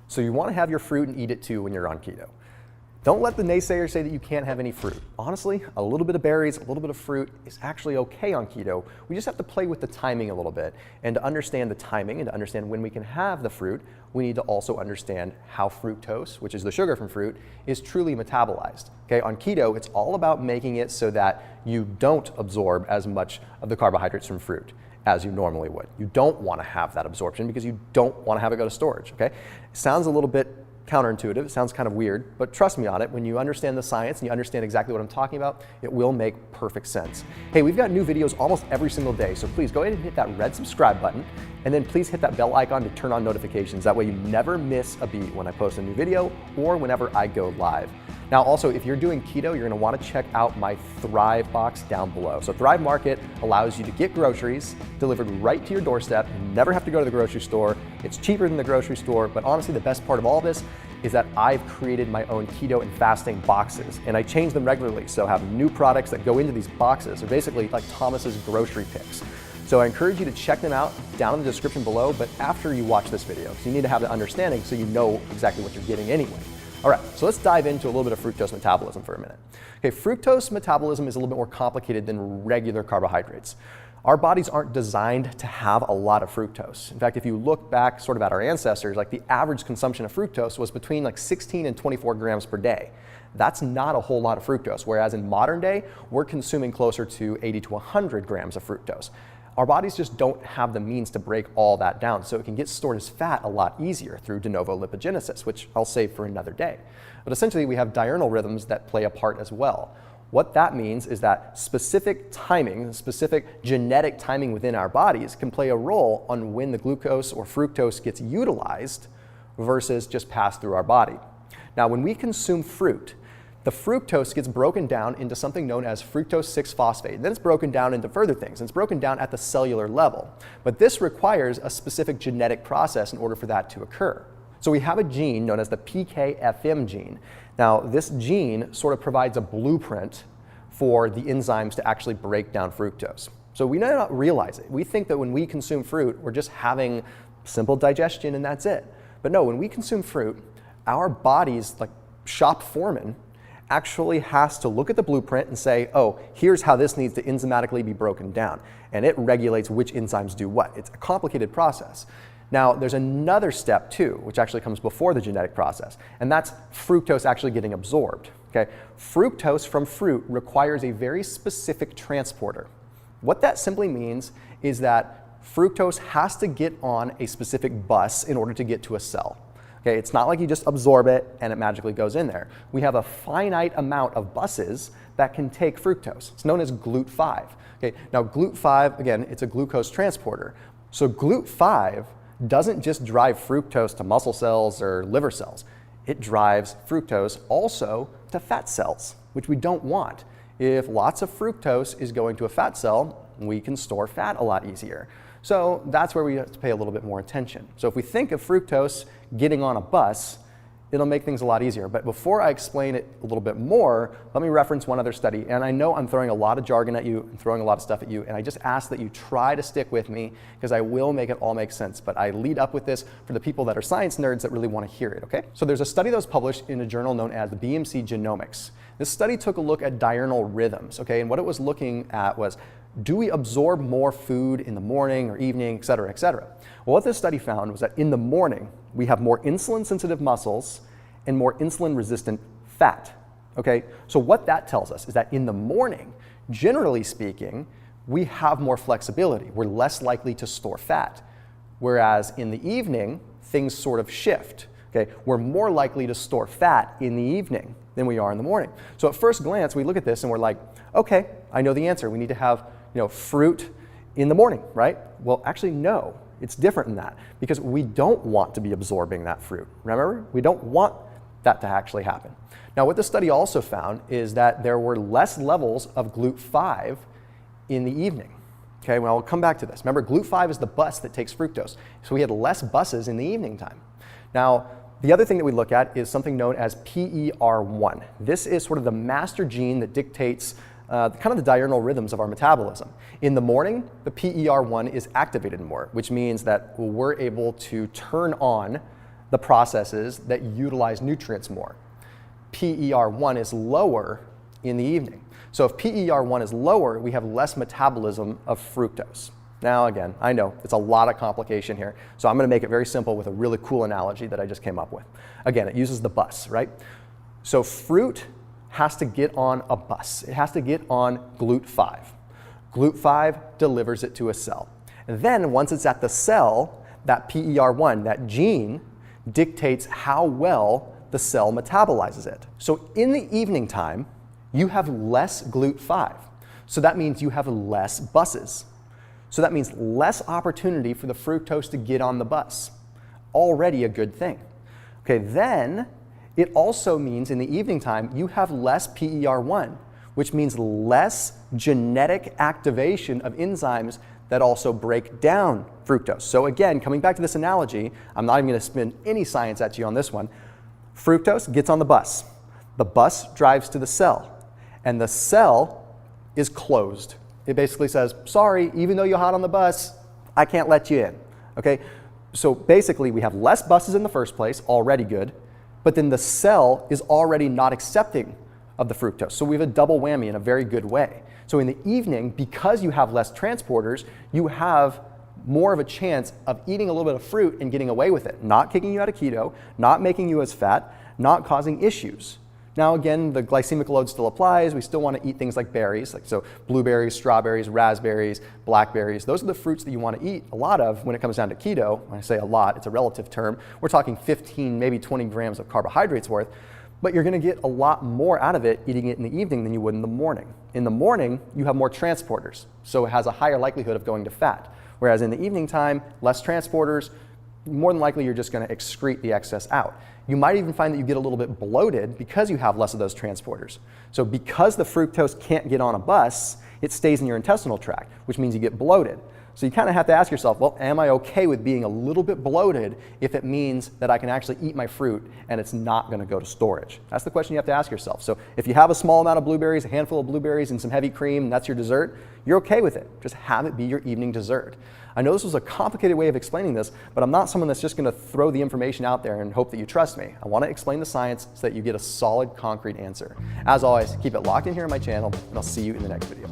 So you want to have your fruit and eat it too when you're on keto. Don't let the naysayers say that you can't have any fruit. Honestly, a little bit of berries, a little bit of fruit is actually okay on keto. We just have to play with the timing a little bit. And to understand the timing and to understand when we can have the fruit, we need to also understand how fructose, which is the sugar from fruit, is truly metabolized. Okay, on keto, it's all about making it so that you don't absorb as much of the carbohydrates from fruit as you normally would. You don't want to have that absorption because you don't want to have it go to storage. Okay, it sounds a little bit counterintuitive, it sounds kind of weird, but trust me on it, when you understand the science and you understand exactly what I'm talking about, it will make perfect sense. Hey, we've got new videos almost every single day, so please go ahead and hit that red subscribe button, and then please hit that bell icon to turn on notifications. That way you never miss a beat when I post a new video or whenever I go live. Now also, if you're doing keto, you're gonna wanna check out my Thrive box down below. So Thrive Market allows you to get groceries delivered right to your doorstep. You never have to go to the grocery store. It's cheaper than the grocery store, but honestly, the best part of all this is that I've created my own keto and fasting boxes, and I change them regularly. So I have new products that go into these boxes. They're basically like Thomas's grocery picks. So I encourage you to check them out down in the description below, but after you watch this video, because you need to have the understanding so you know exactly what you're getting anyway. All right, so let's dive into a little bit of fructose metabolism for a minute. Okay, fructose metabolism is a little bit more complicated than regular carbohydrates. Our bodies aren't designed to have a lot of fructose. In fact, if you look back sort of at our ancestors, like the average consumption of fructose was between like 16 and 24 grams per day. That's not a whole lot of fructose, whereas in modern day, we're consuming closer to 80 to 100 grams of fructose. Our bodies just don't have the means to break all that down, so it can get stored as fat a lot easier through de novo lipogenesis, which I'll save for another day. But essentially, we have diurnal rhythms that play a part as well. What that means is that specific timing, specific genetic timing within our bodies can play a role on when the glucose or fructose gets utilized versus just passed through our body. Now, when we consume fruit, the fructose gets broken down into something known as fructose 6-phosphate. Then it's broken down into further things. It's broken down at the cellular level. But this requires a specific genetic process in order for that to occur. So we have a gene known as the PKFM gene. Now, this gene sort of provides a blueprint for the enzymes to actually break down fructose. So we may not realize it. We think that when we consume fruit, we're just having simple digestion and that's it. But no, when we consume fruit, our body's like shop foreman actually has to look at the blueprint and say, oh, here's how this needs to enzymatically be broken down. And it regulates which enzymes do what. It's a complicated process. Now, there's another step too, which actually comes before the genetic process, and that's fructose actually getting absorbed. Okay? Fructose from fruit requires a very specific transporter. What that simply means is that fructose has to get on a specific bus in order to get to a cell. Okay, it's not like you just absorb it and it magically goes in there. We have a finite amount of buses that can take fructose. It's known as GLUT5. Okay, now GLUT5, again, it's a glucose transporter. So GLUT5 doesn't just drive fructose to muscle cells or liver cells. It drives fructose also to fat cells, which we don't want. If lots of fructose is going to a fat cell, we can store fat a lot easier. So that's where we have to pay a little bit more attention. So if we think of fructose getting on a bus, it'll make things a lot easier. But before I explain it a little bit more, let me reference one other study. And I know I'm throwing a lot of jargon at you and throwing a lot of stuff at you, and I just ask that you try to stick with me because I will make it all make sense. But I lead up with this for the people that are science nerds that really want to hear it, okay? So there's a study that was published in a journal known as the BMC Genomics. This study took a look at diurnal rhythms, okay? And what it was looking at was, do we absorb more food in the morning or evening, et cetera, et cetera? Well, what this study found was that in the morning, we have more insulin-sensitive muscles and more insulin-resistant fat, okay? So what that tells us is that in the morning, generally speaking, we have more flexibility. We're less likely to store fat. Whereas in the evening, things sort of shift, okay? We're more likely to store fat in the evening than we are in the morning. So at first glance, we look at this and we're like, okay, I know the answer. We need to have, fruit in the morning, right? Well, actually, no. It's different than that because we don't want to be absorbing that fruit. Remember? We don't want that to actually happen. Now, what the study also found is that there were less levels of GLUT5 in the evening. Okay, well, I'll come back to this. Remember, GLUT5 is the bus that takes fructose. So we had less buses in the evening time. Now, the other thing that we look at is something known as PER1. This is sort of the master gene that dictates kind of the diurnal rhythms of our metabolism. In the morning, the PER1 is activated more, which means that we're able to turn on the processes that utilize nutrients more. PER1 is lower in the evening. So if PER1 is lower, we have less metabolism of fructose. Now again, I know it's a lot of complication here, so I'm going to make it very simple with a really cool analogy that I just came up with. Again, it uses the bus, right? So fruit has to get on a bus. It has to get on GLUT5. GLUT5 delivers it to a cell. And then once it's at the cell, that PER1, that gene, dictates how well the cell metabolizes it. So in the evening time, you have less GLUT5. So that means you have less buses. So that means less opportunity for the fructose to get on the bus. Already a good thing. Okay, then it also means in the evening time you have less PER1, which means less genetic activation of enzymes that also break down fructose. So again, coming back to this analogy, I'm not even going to spin any science at you on this one. Fructose gets on the bus. The bus drives to the cell, and the cell is closed. It basically says, sorry, even though you're hot on the bus, I can't let you in, okay? So basically we have less buses in the first place, already good, but then the cell is already not accepting of the fructose. So we have a double whammy in a very good way. So in the evening, because you have less transporters, you have more of a chance of eating a little bit of fruit and getting away with it, not kicking you out of keto, not making you as fat, not causing issues. Now again, the glycemic load still applies. We still want to eat things like berries, so blueberries, strawberries, raspberries, blackberries. Those are the fruits that you want to eat a lot of when it comes down to keto. When I say a lot, it's a relative term. We're talking 15, maybe 20 grams of carbohydrates worth, but you're going to get a lot more out of it eating it in the evening than you would in the morning. In the morning, you have more transporters, so it has a higher likelihood of going to fat. Whereas in the evening time, less transporters, more than likely you're just going to excrete the excess out. You might even find that you get a little bit bloated because you have less of those transporters. So because the fructose can't get on a bus, it stays in your intestinal tract, which means you get bloated. So you kind of have to ask yourself, well, am I okay with being a little bit bloated if it means that I can actually eat my fruit and it's not going to go to storage? That's the question you have to ask yourself. So if you have a small amount of blueberries, a handful of blueberries and some heavy cream, and that's your dessert, you're okay with it. Just have it be your evening dessert. I know this was a complicated way of explaining this, but I'm not someone that's just going to throw the information out there and hope that you trust me. I want to explain the science so that you get a solid, concrete answer. As always, keep it locked in here on my channel, and I'll see you in the next video.